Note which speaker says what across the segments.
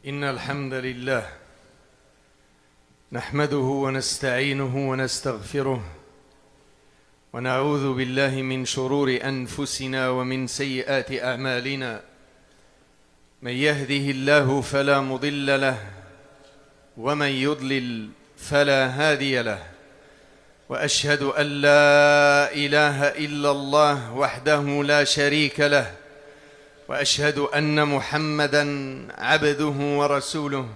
Speaker 1: إن الحمد لله نحمده ونستعينه ونستغفره ونعوذ بالله من شرور أنفسنا ومن سيئات أعمالنا. من يهده الله فلا مضل له ومن يضلل فلا هادي له، وأشهد أن لا إله إلا الله وحده لا شريك له، وأشهد أن محمدًا عبده ورسوله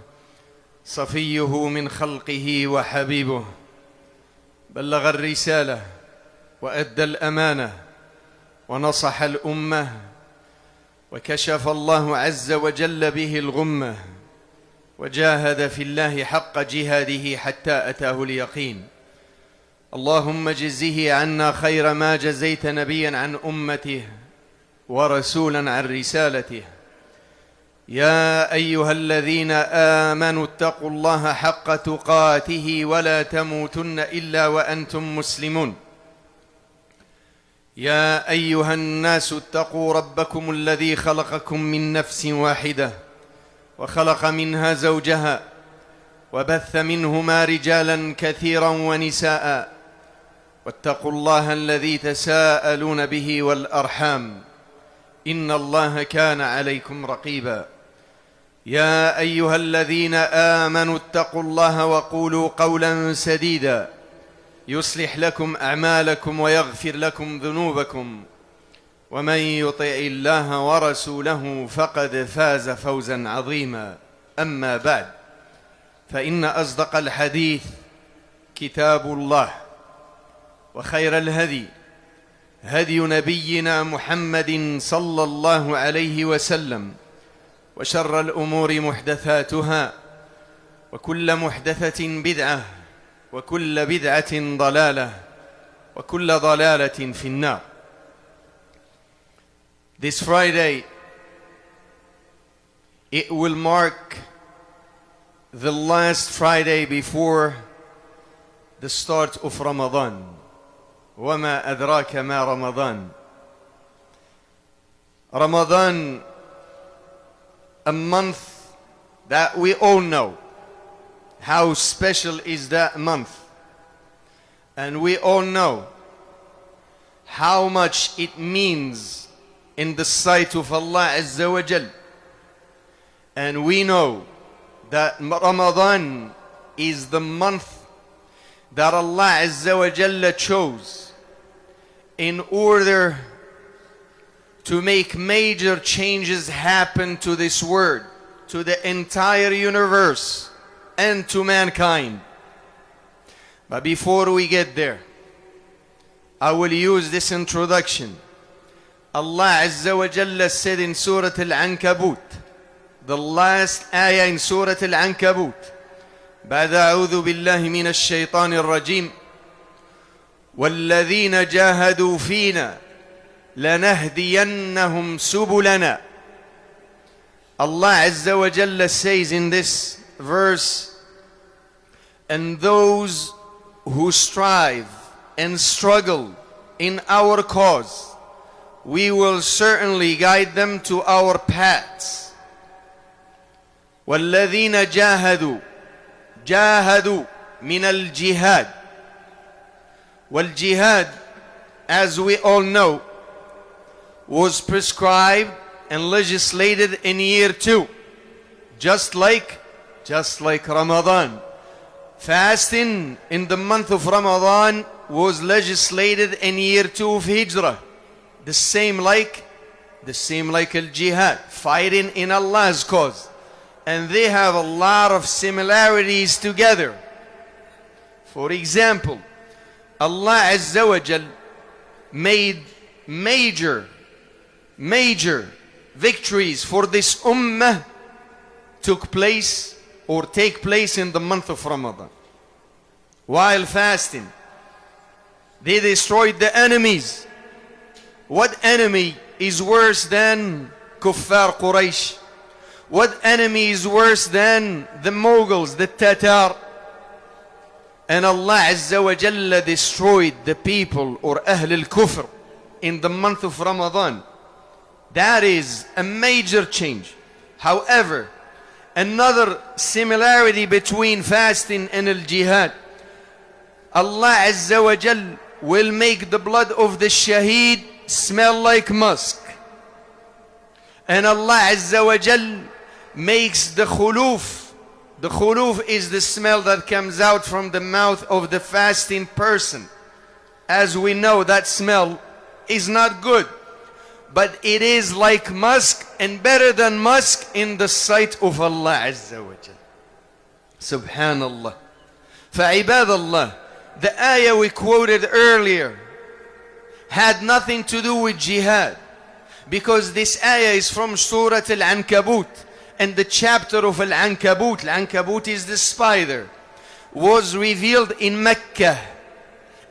Speaker 1: صفيه من خلقه وحبيبه، بلغ الرسالة وأدى الأمانة ونصح الأمة، وكشف الله عز وجل به الغمة، وجاهد في الله حق جهاده حتى أتاه اليقين. اللهم جزه عنا خير ما جزيت نبيا عن أمته ورسولا عن رسالته. يا أيها الذين آمنوا اتقوا الله حق تقاته ولا تموتن إلا وأنتم مسلمون. يا أيها الناس اتقوا ربكم الذي خلقكم من نفس واحدة وخلق منها زوجها وبث منهما رجالا كثيرا ونساء، واتقوا الله الذي تساءلون به والأرحام إن الله كان عليكم رقيبا. يا أيها الذين آمنوا اتقوا الله وقولوا قولا سديدا يصلح لكم أعمالكم ويغفر لكم ذنوبكم، ومن يطع الله ورسوله فقد فاز فوزا عظيما. أما بعد، فإن أصدق الحديث كتاب الله، وخير الهدي هدي نبينا محمد صلى الله عليه وسلم، وشر الأمور محدثاتها، وكل محدثة بدعة، وكل بدعة ضلالة، وكل ضلالة في النار. This Friday, it will mark the last Friday before the start of Ramadan. وما أدراك ما رمضان. Ramadan, a month that we all know how special is that month, and we all know how much it means in the sight of Allah Azza wa Jal. And we know that Ramadan is the month that Allah Azza wa Jalla chose in order to make major changes happen to this world, to the entire universe, and to mankind. But before we get there, I will use this introduction. Allah Azza wa Jalla said in Surah Al-Ankabut, the last ayah in Surah Al-Ankabut, بعد أعوذ بالله من الشيطان الرجيم والذين جاهدوا فينا لنهدينهم سبلنا. Allah Azza wa Jalla says in this verse, and those who strive and struggle in our cause, we will certainly guide them to our paths. والذين جاهدوا من الجهاد. والجهاد, as we all know, was prescribed and legislated in year 2, just like Ramadan. Fasting in the month of Ramadan was legislated in year 2 of Hijrah, the same like al-jihad, fighting in Allah's cause. And they have a lot of similarities together. For example, Allah Azza wa Jal made major victories for this ummah take place in the month of Ramadan. While fasting, they destroyed the enemies. What enemy is worse than Kuffar Quraysh? What enemy is worse than the Mughals, the Tatar? And Allah Azza wa Jalla destroyed the people or Ahl al-Kufr in the month of Ramadan. That is a major change. However, Another similarity between fasting and al-jihad. Allah Azza wa Jal will make the blood of the shaheed smell like musk. And Allah Azza wa Jal makes the khuluf. The khuluf is the smell that comes out from the mouth of the fasting person. As we know, that smell is not good. But it is like musk and better than musk in the sight of Allah Azza wa Jal. Subhanallah. فعباد Allah, the ayah we quoted earlier had nothing to do with jihad, because this ayah is from Surah Al-Ankabut, and the chapter of Al-Ankabut, Al-Ankabut is the spider, was revealed in Mecca.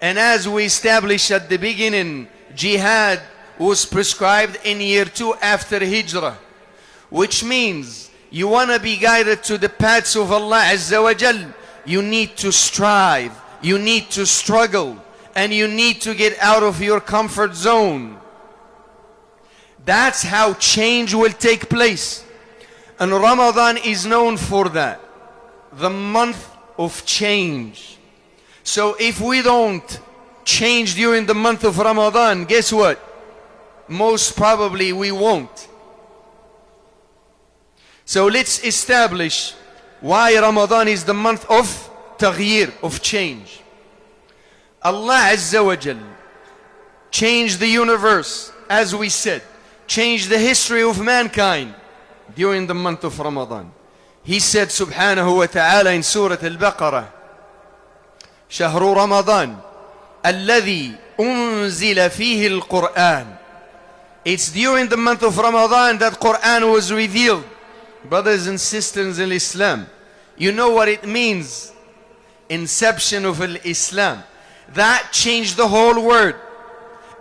Speaker 1: And as we established at the beginning, jihad was prescribed in year 2 after Hijrah, which means you want to be guided to the paths of Allah Azza wa Jal, you need to strive, you need to struggle, and you need to get out of your comfort zone. That's how change will take place. And Ramadan is known for that, the month of change. So if we don't change during the month of Ramadan, guess what? Most probably we won't. So let's establish why Ramadan is the month of taghyir, of change. Allah Azza wa Jal changed the universe, as we said, changed the history of mankind during the month of Ramadan. He said subhanahu wa ta'ala in Surah Al-Baqarah, شهر رمضان الذي أنزل فيه القرآن. It's during the month of Ramadan that Quran was revealed. Brothers and sisters in Islam, you know what it means? Inception of Islam. That changed the whole world.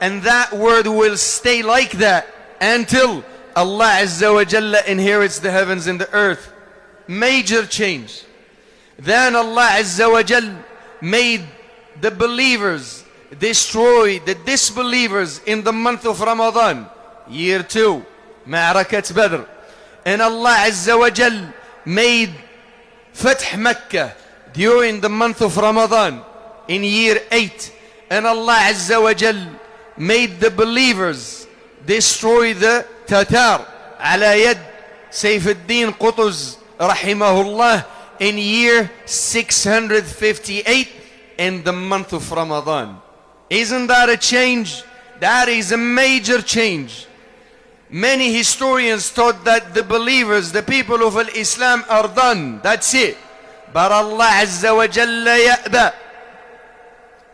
Speaker 1: And that word will stay like that until Allah Azza wa Jalla inherits the heavens and the earth. Major change. Then Allah Azza wa Jalla made the believers destroy the disbelievers in the month of Ramadan, year 2, Ma'rakat Badr. And Allah Azza wa Jal made Fath Makkah during the month of Ramadan in year 8. And Allah Azza wa Jal made the believers destroy the Tatar ala yad Sayf ad-Din Qutuz rahimahullah in year 658 in the month of Ramadan. Isn't that a change? That is a major change. Many historians thought that the believers, the people of Islam, are done. That's it. But Allah Azza wa Jalla ya'ba.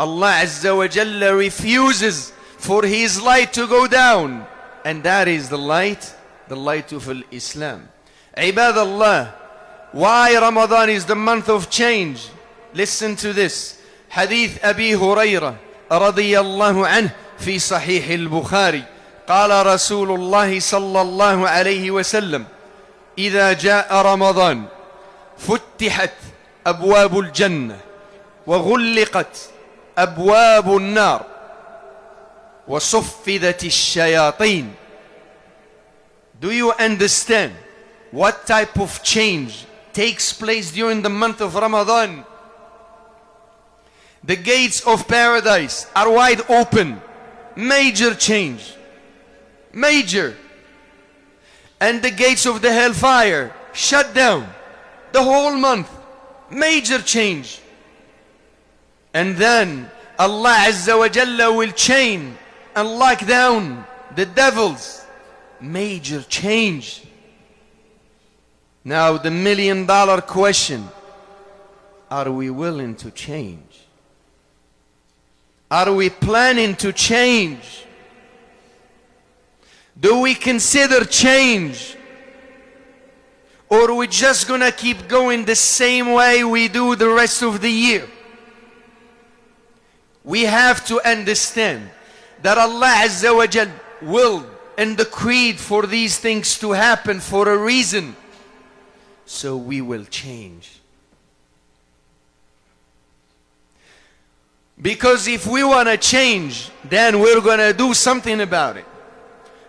Speaker 1: Allah Azza wa Jalla refuses for His light to go down. And that is the light of Islam. Ibad Allah, why Ramadan is the month of change? Listen to this. Hadith Abi Hurairah رضي الله عنه في صحيح البخاري قال رسول الله صلى الله عليه وسلم إذا جاء رمضان فتحت أبواب الجنة وغلقت أبواب النار وصفدت الشياطين. Do you understand what type of change takes place during the month of Ramadan? The gates of paradise are wide open. Major change. Major. And the gates of the hellfire shut down the whole month. Major change. And then Allah Azza wa Jalla will chain and lock down the devils. Major change. Now the $1 million question, are we willing to change? Are we planning to change? Do we consider change? Or are we just gonna keep going the same way we do the rest of the year? We have to understand that Allah Azza wa Jal willed and decreed for these things to happen for a reason. So we will change. Because if we want to change, then we're going to do something about it.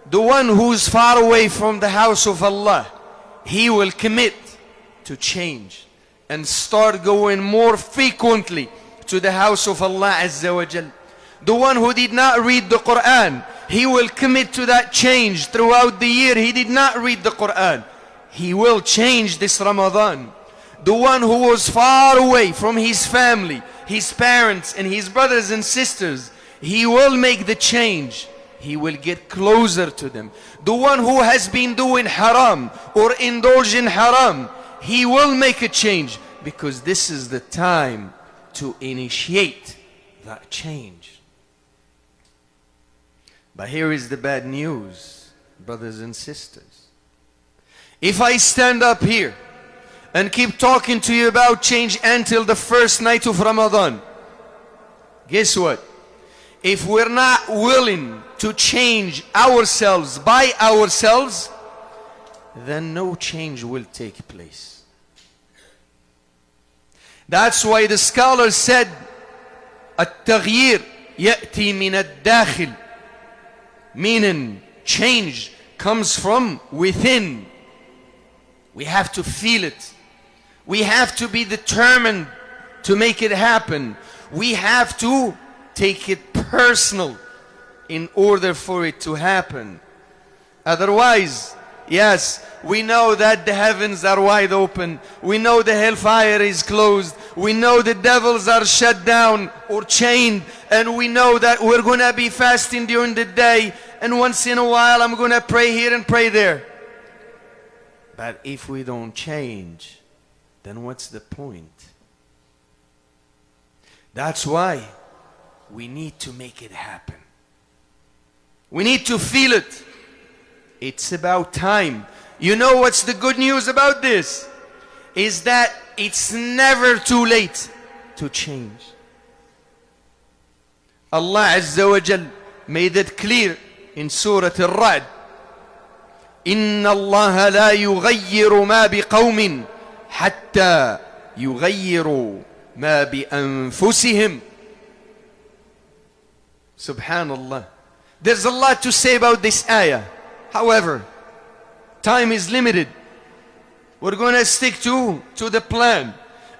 Speaker 1: The one who's far away from the house of Allah, he will commit to change and start going more frequently to the house of Allah Azza wa Jal. The one who did not read the Quran, he will commit to that change throughout the year. He did not read the Quran. He will change this Ramadan. The one who was far away from his family, his parents and his brothers and sisters, he will make the change. He will get closer to them. The one who has been doing haram or indulge in haram, he will make a change, because this is the time to initiate that change. But here is the bad news, brothers and sisters. If I stand up here and keep talking to you about change until the first night of Ramadan, guess what? If we're not willing to change ourselves by ourselves, then no change will take place. That's why the scholars said, التغيير يأتي من الداخل, meaning change comes from within. We have to feel it. We have to be determined to make it happen. We have to take it personal in order for it to happen. Otherwise, yes, we know that the heavens are wide open. We know the hellfire is closed. We know the devils are shut down or chained. And we know that we're going to be fasting during the day. And once in a while, I'm going to pray here and pray there. But if we don't change, then what's the point? That's why we need to make it happen. We need to feel it. It's about time. You know what's the good news about this? Is that it's never too late to change. Allah Azza wa Jal made it clear in Surah Al-Ra'd. إن الله لا يغير ما بقوم حتى يغيروا ما بأنفسهم. Subhanallah. There's a lot to say about this ayah. However, time is limited. We're going to stick to the plan.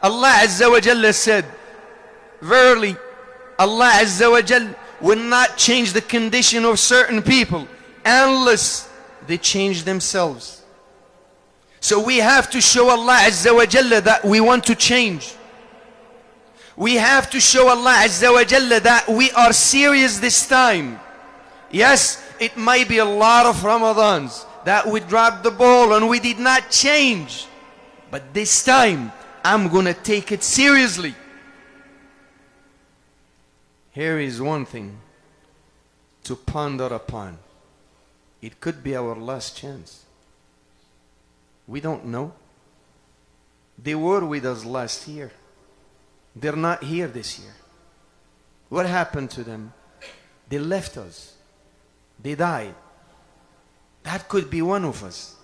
Speaker 1: Allah Azza wa Jalla said, verily, Allah Azza wa Jalla will not change the condition of certain people unless they change themselves. So we have to show Allah Azza wa Jalla that we want to change. We have to show Allah Azza wa Jalla that we are serious this time. Yes, it might be a lot of Ramadans that we dropped the ball and we did not change. But this time, I'm going to take it seriously. Here is one thing to ponder upon. It could be our last chance. We don't know. They were with us last year. They're not here this year. What happened to them? They left us. They died. That could be one of us.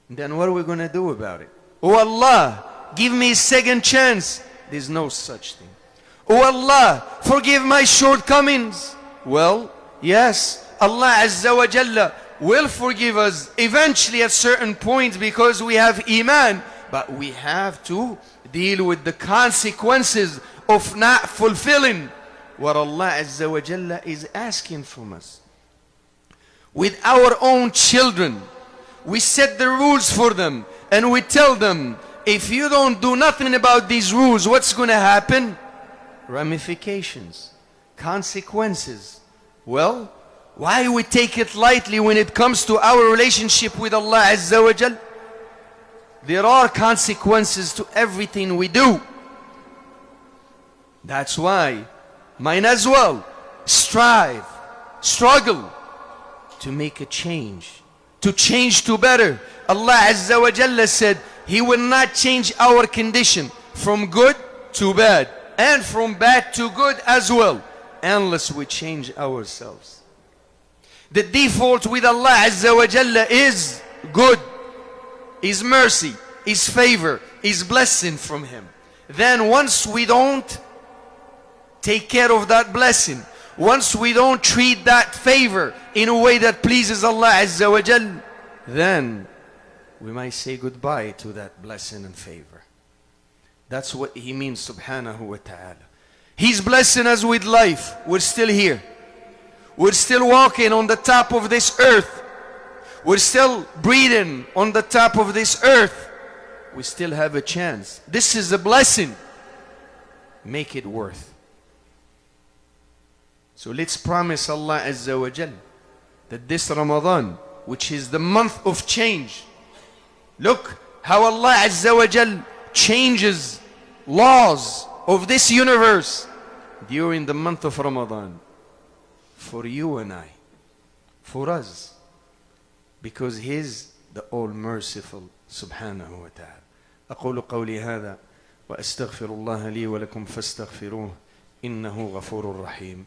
Speaker 1: Then what are we going to do about it? Oh Allah, give me a second chance. There's no such thing. Oh Allah, forgive my shortcomings. Well, yes, Allah Azza wa Jalla will forgive us eventually at certain points because we have Iman. But we have to deal with the consequences of not fulfilling what Allah Azza wa Jalla is asking from us. With our own children, we set the rules for them and we tell them, if you don't do nothing about these rules, what's going to happen? Ramifications, consequences. Well, why we take it lightly when it comes to our relationship with Allah Azza wa Jal? There are consequences to everything we do. That's why might as well strive, struggle to make a change, to change to better. Allah Azza wa Jalla said He will not change our condition from good to bad and from bad to good as well unless we change ourselves. The default with Allah Azza wa Jalla is good, is mercy, is favor, is blessing from Him. Then once we don't take care of that blessing, once we don't treat that favor in a way that pleases Allah Azza wa Jal, then we might say goodbye to that blessing and favor. That's what He means, subhanahu wa ta'ala. He's blessing us with life. We're still here. We're still walking on the top of this earth. We're still breathing on the top of this earth. We still have a chance. This is a blessing. Make it worth. So let's promise Allah Azza wa Jal that this Ramadan, which is the month of change, look how Allah Azza wa Jal changes laws of this universe during the month of Ramadan. For you and I, for us, because He is the all-merciful subhanahu wa ta'ala. أقول قولي هذا وأستغفر الله لي ولكم فاستغفروه إنه غفور رحيم.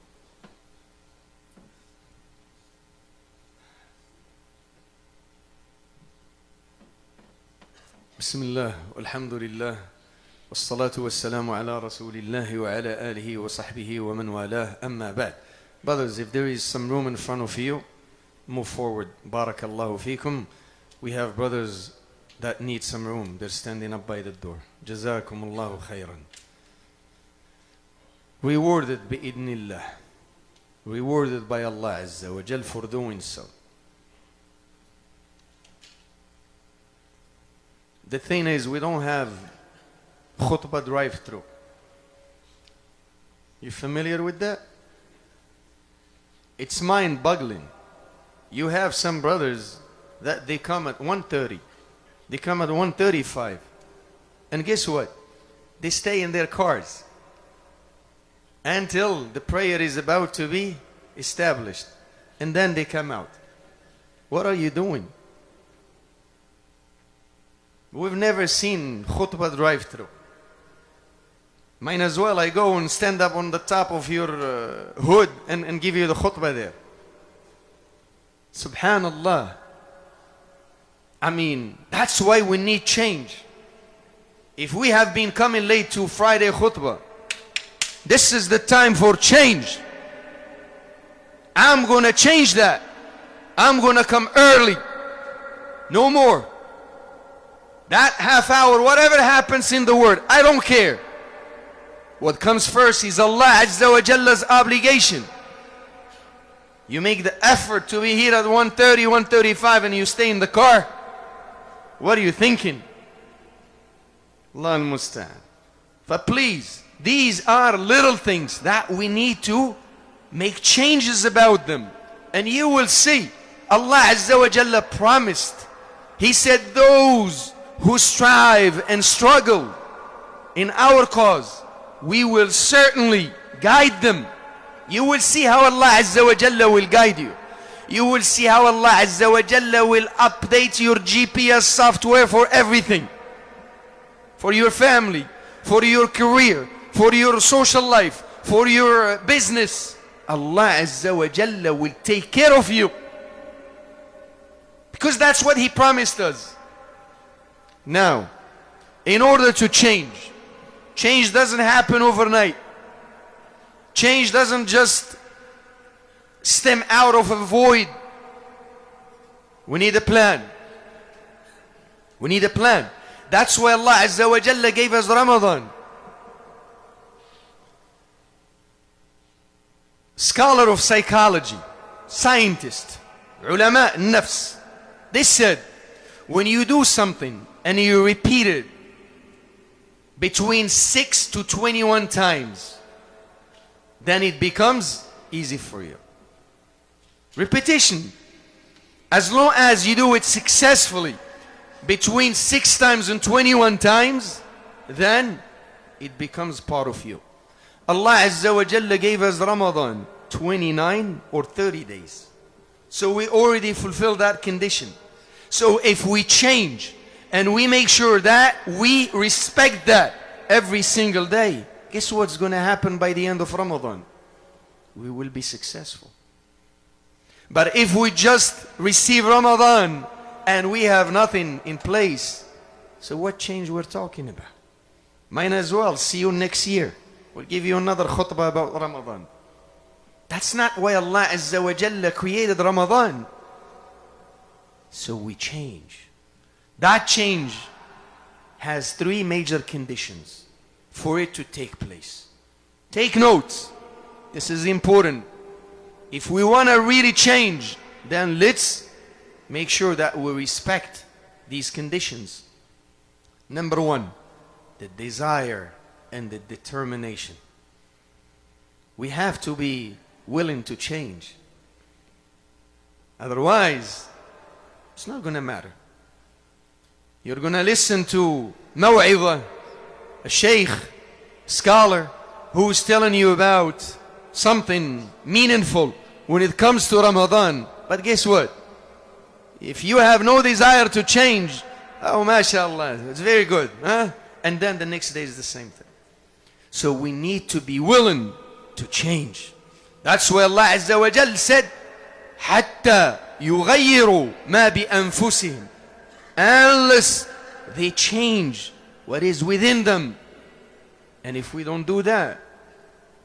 Speaker 1: بسم الله والحمد لله والصلاة والسلام على رسول الله وعلى آله وصحبه ومن والاه أما بعد. Brothers, if there is some room in front of you, move forward. Barakallahu feekum. We have brothers that need some room. They're standing up by the door. Jazakumullahu khairan. Rewarded bi'idnillah. Rewarded by Allah Azza wa Jal for doing so. The thing is, we don't have Khutba drive-through. You familiar with that? It's mind-boggling. You have some brothers that they come at 1:30. They come at 1:35. And guess what? They stay in their cars until the prayer is about to be established. And then they come out. What are you doing? We've never seen khutbah drive-through. Might as well I go and stand up on the top of your hood and give you the khutbah there. Subhanallah. I mean, that's why we need change. If we have been coming late to Friday khutbah, this is the time for change. I'm going to change that. I'm going to come early. No more. That half hour, whatever happens in the world, I don't care. What comes first is Allah Azza wa Jalla's obligation. You make the effort to be here at 1:30, 1:35 and you stay in the car. What are you thinking? Allah al-Musta'an. But please, these are little things that we need to make changes about them. And you will see, Allah Azza wa Jalla promised. He said those who strive and struggle in our cause, we will certainly guide them. You will see how Allah Azza wa Jalla will guide you. You will see how Allah Azza wa Jalla will update your GPS software for everything. For your family, for your career, for your social life, for your business. Allah Azza wa Jalla will take care of you. Because that's what He promised us. Now, in order to change, change doesn't happen overnight. Change doesn't just stem out of a void. We need a plan. We need a plan. That's why Allah Azza wa Jalla gave us Ramadan. Scholar of psychology, scientist, ulama nafs, they said, when you do something and you repeat it between 6 to 21 times, then it becomes easy for you. Repetition. As long as you do it successfully between 6 times and 21 times, then it becomes part of you. Allah Azza wa Jalla gave us Ramadan 29 or 30 days. So we already fulfilled that condition. So if we change and we make sure that we respect that every single day, guess what's going to happen by the end of Ramadan? We will be successful. But if we just receive Ramadan and we have nothing in place, so what change we're talking about? Might as well see you next year. We'll give you another khutbah about Ramadan. That's not why Allah Azza wa Jalla created Ramadan. So we change. That change has three major conditions for it to take place. Take note. This is important. If we want to really change, then let's make sure that we respect these conditions. Number one, the desire and the determination. We have to be willing to change. Otherwise, it's not going to matter. You're going to listen to maw'idha, a sheikh, scholar, who's telling you about something meaningful when it comes to Ramadan. But guess what? If you have no desire to change, oh, mashallah, it's very good. Huh? And then the next day is the same thing. So we need to be willing to change. That's why Allah Azza wa Jal said, حَتَّى يُغَيِّرُوا مَا بِأَنفُسِهِمْ, unless they change what is within them. And if we don't do that,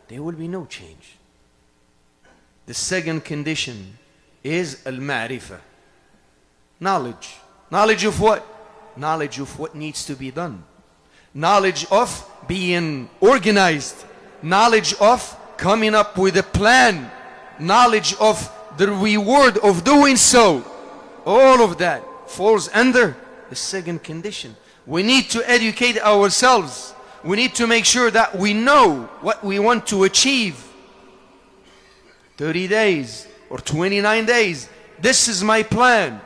Speaker 1: there will be no change. The second condition is al-ma'rifah. Knowledge. Knowledge of what? Knowledge of what needs to be done. Knowledge of being organized. Knowledge of coming up with a plan. Knowledge of the reward of doing so. All of that falls under the second condition. We need to educate ourselves. We need to make sure that we know what we want to achieve. 30 days or 29 days. This is my plan.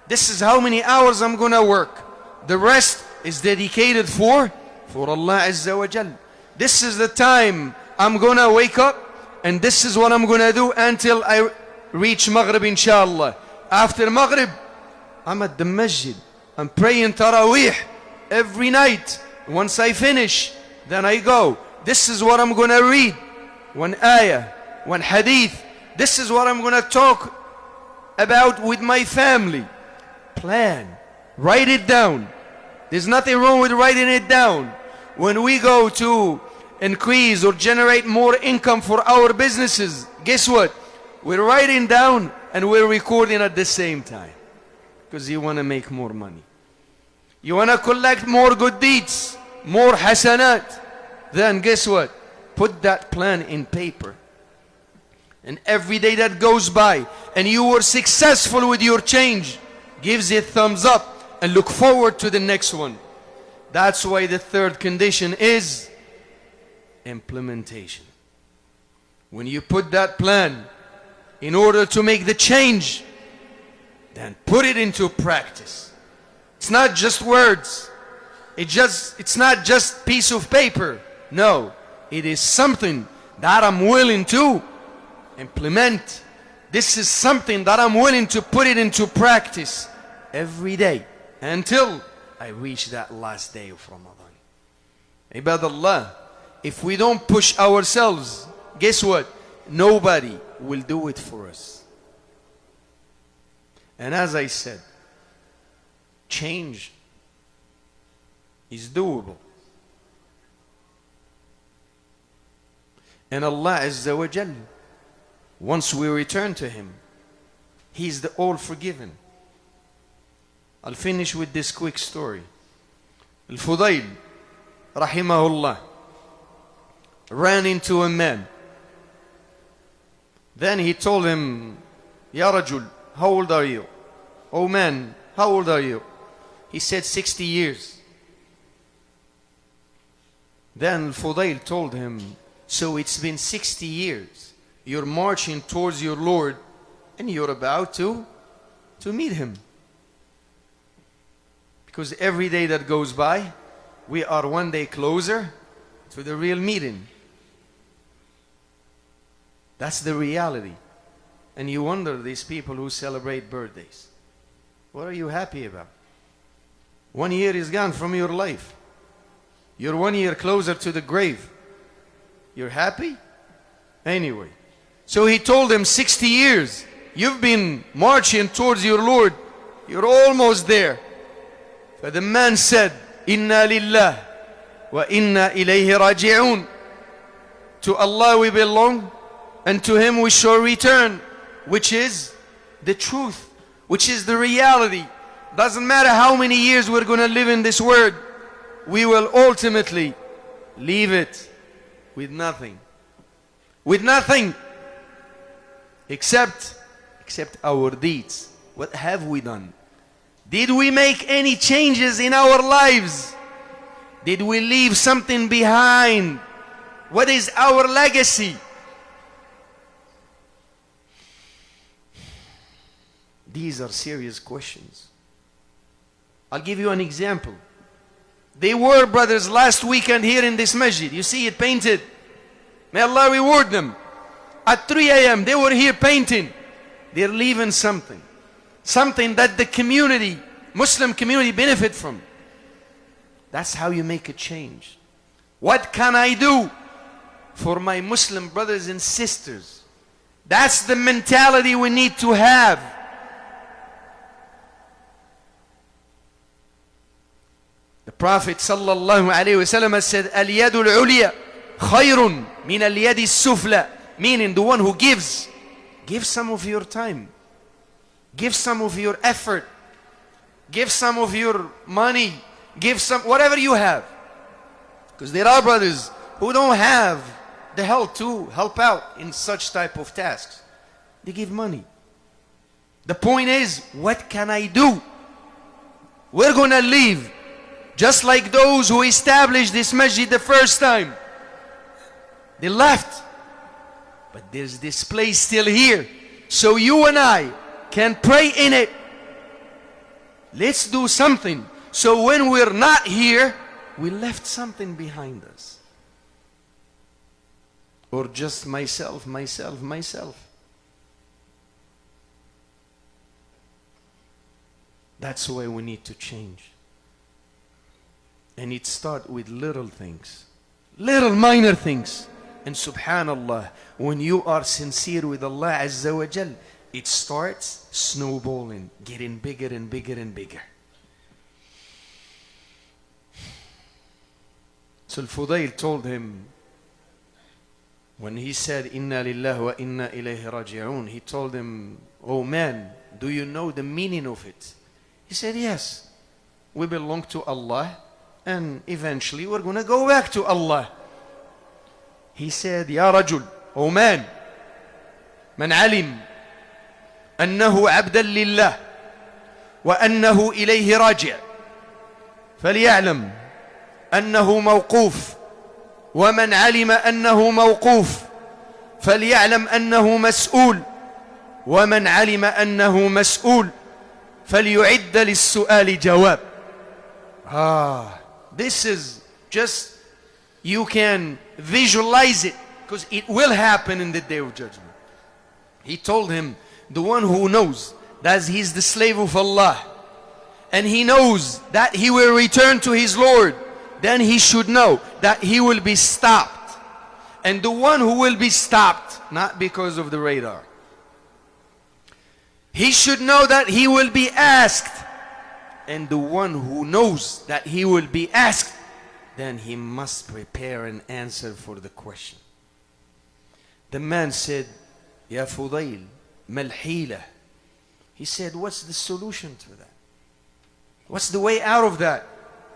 Speaker 1: This is how many hours I'm going to work. The rest is dedicated for Allah Azza wa Jal. This is the time I'm going to wake up, and this is what I'm going to do until I reach Maghrib, inshallah. After Maghrib, I'm at the Masjid. I'm praying Taraweeh every night. Once I finish, then I go. This is what I'm going to read. One ayah, one hadith. This is what I'm going to talk about with my family. Plan. Write it down. There's nothing wrong with writing it down. When we go to increase or generate more income for our businesses, guess what? We're writing down and we're recording at the same time. Because you want to make more money. You want to collect more good deeds, more hasanat. Then guess what? Put that plan in paper. And every day that goes by and you were successful with your change, gives it thumbs up and look forward to the next one. That's why the third condition is implementation. When you put that plan in order to make the change, then put it into practice. It's not just words. It's not just piece of paper. No, it is something that I'm willing to implement. This is something that I'm willing to put it into practice every day until I reach that last day of Ramadan. Ibadallah, if we don't push ourselves, guess what? Nobody will do it for us. And as I said, change is doable. And Allah Azza wa Jal, once we return to Him, He's the all-forgiven. I'll finish with this quick story. Al-Fudayl, rahimahullah, ran into a man. Then he told him, Ya Rajul, how old are you? Oh man, how old are you? He said 60 years. Then Fudayl told him, so it's been 60 years. You're marching towards your Lord and you're about to meet Him. Because every day that goes by, we are one day closer to the real meeting. That's the reality. And you wonder, these people who celebrate birthdays, what are you happy about? 1 year is gone from your life. You're 1 year closer to the grave. You're happy? Anyway. So he told him, 60 years. You've been marching towards your Lord. You're almost there. But the man said, Inna lillah wa inna ilayhi raji'un. To Allah we belong, and to Him we shall return, which is the truth, which is the reality. Doesn't matter how many years we're going to live in this world, we will ultimately leave it with nothing. With nothing except our deeds. What have we done? Did we make any changes in our lives? Did we leave something behind? What is our legacy? These are serious questions. I'll give you an example. They were, brothers, last weekend here in this masjid. You see it painted. May Allah reward them. At 3 a.m. they were here painting. They're leaving something. Something that the community, Muslim community, benefit from. That's how you make a change. What can I do for my Muslim brothers and sisters? That's the mentality we need to have. The Prophet sallallahu alaihi wasallam said, "Al-yadu al-ulya khayrun min al-yadi as-sufla," meaning the one who gives. Give some of your time. Give some of your effort. Give some of your money. Give some, whatever you have. Because there are brothers who don't have the help to help out in such type of tasks. They give money. The point is, what can I do? We're going to leave just like those who established this masjid the first time. They left. But there's this place still here. So you and I can pray in it. Let's do something. So when we're not here, we left something behind us. Or just myself. That's why we need to change. And it starts with little things. Little minor things. And subhanallah, when you are sincere with Allah Azza wa Jal, it starts snowballing, getting bigger and bigger and bigger. So Al-Fudayl told him, when he said, "Inna lillahi wa inna ilayhi raji'un," he told him, "Oh man, do you know the meaning of it?" He said, "Yes, we belong to Allah, and eventually we're going to go back to Allah." He said, "Ya rajul, oh man, man alim annahu abdan lillah wa annahu ilayhi raji' فليعلم أنه موقوف ومن علم أنه موقوف فليعلم أنه مسؤول ومن علم أنه مسؤول فليعد للسؤال جواب." This is just, you can visualize it because it will happen in the day of judgment. He told him, the one who knows that he's the slave of Allah and he knows that he will return to his Lord, then he should know that he will be stopped. And the one who will be stopped, not because of the radar, he should know that he will be asked. And the one who knows that he will be asked, then he must prepare an answer for the question. The man said, "Ya Fudayl, mal hila." He said, "What's the solution to that? What's the way out of that?"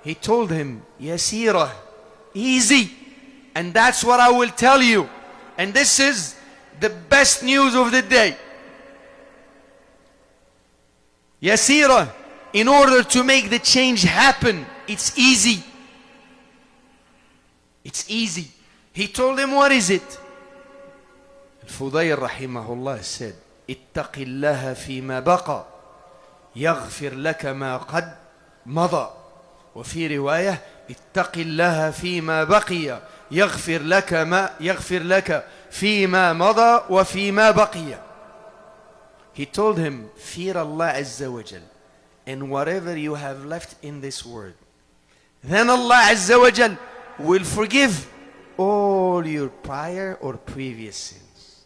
Speaker 1: He told him, "Yasira," easy. And that's what I will tell you. And this is the best news of the day. Yasira, in order to make the change happen, it's easy. It's easy. He told him, what is it? Al-Fudayl rahimahullah said, "اتق الله فيما بقى يغفر لك ما قد مضى." وفي رواية اتق الله فيما بقي يغفر لك فيما مضى وفيما بقي. He told him, fear Allah Azza wa Jal and whatever you have left in this world. Then Allah Azza wa Jal will forgive all your prior or previous sins.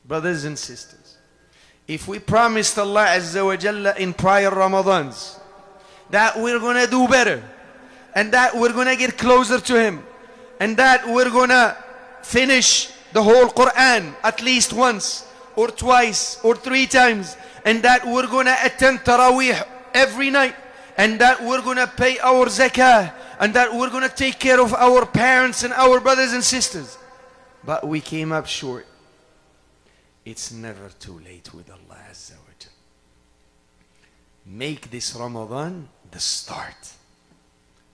Speaker 1: Brothers and sisters, if we promised Allah Azza wa Jalla in prior Ramadans that we're going to do better and that we're going to get closer to Him and that we're going to finish the whole Quran at least once or twice or 3 times and that we're going to attend Taraweeh every night, and that we're going to pay our zakah, and that we're going to take care of our parents and our brothers and sisters, but we came up short. It's never too late with Allah Azza wa Jal. Make this Ramadan the start.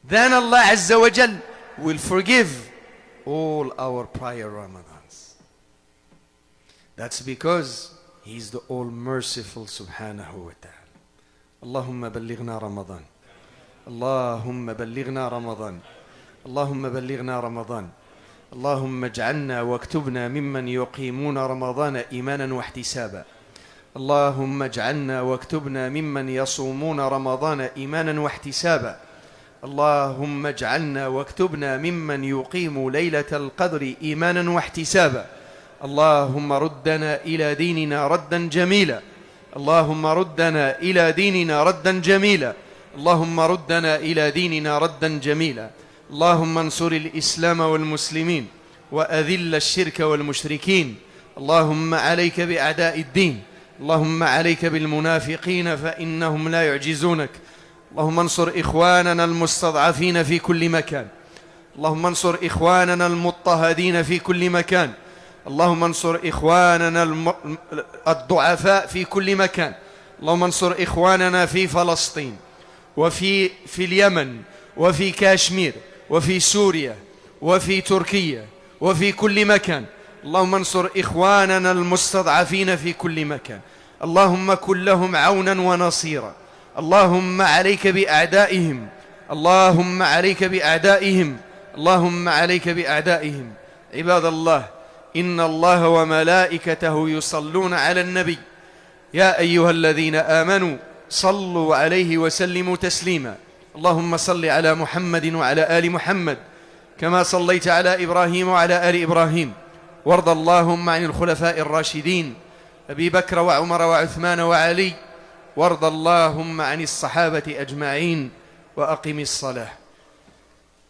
Speaker 1: Then Allah Azza wa Jal will forgive all our prior Ramadans. That's because He's the all-merciful subhanahu wa ta'ala. Allahumma ballighna Ramadan. Allahumma ballighna Ramadan. Allahumma ballighna Ramadan. اللهم اجعلنا واكتبنا ممن يقيمون رمضان إيمانا واحتسابا. اللهم اجعلنا واكتبنا ممن يصومون رمضان إيمانا واحتسابا. اللهم اجعلنا واكتبنا ممن يقيم ليلة القدر إيمانا واحتسابا. اللهم ردنا إلى ديننا ردا جميلا. اللهم ردنا إلى ديننا ردا جميلا. اللهم ردنا إلى ديننا ردا جميلا. اللهم انصر الإسلام والمسلمين وأذل الشرك والمشركين. اللهم عليك بأعداء الدين. اللهم عليك بالمنافقين فإنهم لا يعجزونك. اللهم انصر إخواننا المستضعفين في كل مكان. اللهم انصر إخواننا المضطهدين في كل مكان. اللهم انصر إخواننا الضعفاء في كل مكان. اللهم انصر إخواننا في فلسطين وفي اليمن وفي كاشمير وفي سوريا وفي تركيا وفي كل مكان. اللهم انصر إخواننا المستضعفين في كل مكان. اللهم كن لهم عونا ونصيرا. اللهم عليك بأعدائهم. اللهم عليك بأعدائهم. اللهم عليك بأعدائهم. عباد الله، إن الله وملائكته يصلون على النبي. يا أيها الذين آمنوا صلوا عليه وسلموا تسليما. اللهم صل على محمد وعلى آل محمد كما صليت على إبراهيم وعلى آل إبراهيم. وارض اللهم عن الخلفاء الراشدين أبي بكر وعمر وعثمان وعلي. وارض اللهم عن الصحابة أجمعين. وأقم الصلاة.